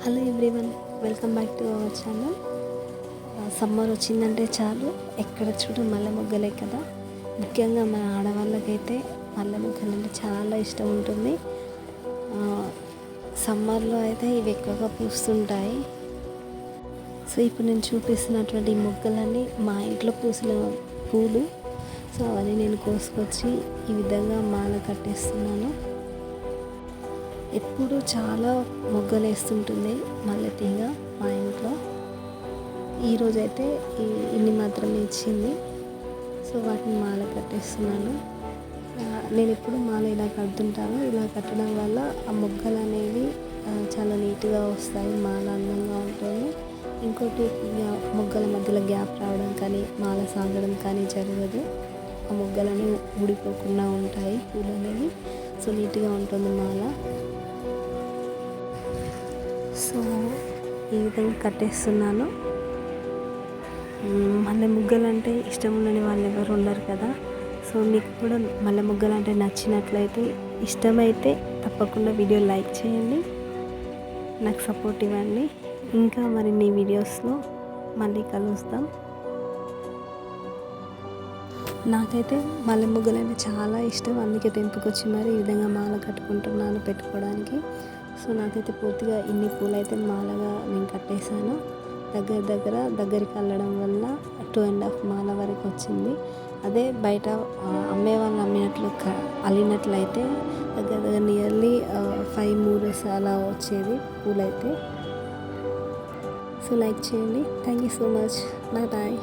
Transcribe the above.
Hello everyone, welcome back to our channel. Summer వచ్చిందంటే చాలు ఎక్కడ చూడు మల్లె మొగ్గలే కదా. ముఖ్యంగా మన ఆడవాళ్ళకైతే మల్లె మొగ్గలు అంటే చాలా ఇష్టం ఉంటుంది. సమ్మర్లో అయితే ఇవి ఎక్కువగా పూస్తుంటాయి. సో ఇప్పుడు నేను చూపిస్తున్నటువంటి మొగ్గలన్నీ మా ఇంట్లో పూసిన పూలు. సో అవన్నీ నేను కోసుకొచ్చి ఈ విధంగా మాల కట్టేస్తున్నాను. ఎప్పుడు చాలా మొగ్గలు వేస్తుంటుంది మల్లె తీగ మా ఇంట్లో. ఈరోజైతే ఇన్ని మాత్రమే ఇచ్చింది. సో వాటిని మాల కట్టేస్తున్నాను. నేను ఎప్పుడు మాల ఇలా కడుతుంటాను. ఇలా కట్టడం వల్ల ఆ మొగ్గలు అనేవి చాలా నీట్గా వస్తాయి, మాల అందంగా ఉంటుంది. ఇంకోటి, మొగ్గల మధ్యలో గ్యాప్ రావడం కానీ మాల సాగడం కానీ జరగదు. ఆ మొగ్గలని ఊడిపోకుండా ఉంటాయి పూలు అనేవి. సో నీట్గా ఉంటుంది మాల. సో ఈ విధంగా కట్టేస్తున్నాను. మల్లె మొగ్గలు అంటే ఇష్టం ఉండని వాళ్ళు ఎవరు ఉండరు కదా. సో మీకు కూడా మల్లె మొగ్గలు అంటే నచ్చినట్లయితే, ఇష్టమైతే తప్పకుండా వీడియో లైక్ చేయండి, నాకు సపోర్ట్ ఇవ్వండి. ఇంకా మరిన్ని వీడియోస్లో మళ్ళీ కలుస్తాం. నాకైతే మల్లె మొగ్గలు అంటే చాలా ఇష్టం, అందుకే తెంపుకొచ్చి మరి ఈ విధంగా మాల కట్టుకుంటున్నాను పెట్టుకోవడానికి. సో నాకైతే పూర్తిగా ఇన్ని పూలు అయితే మాలగా నేను కట్టేశాను. దగ్గరికి అల్లడం వల్ల 2.5 మాల వరకు వచ్చింది. అదే బయట అమ్మే వాళ్ళు అల్లినట్లయితే దగ్గర నియర్లీ 5 మూరస్ అలా వచ్చేది పూలైతే. సో లైక్ చేయండి. Thank you so much. Bye bye.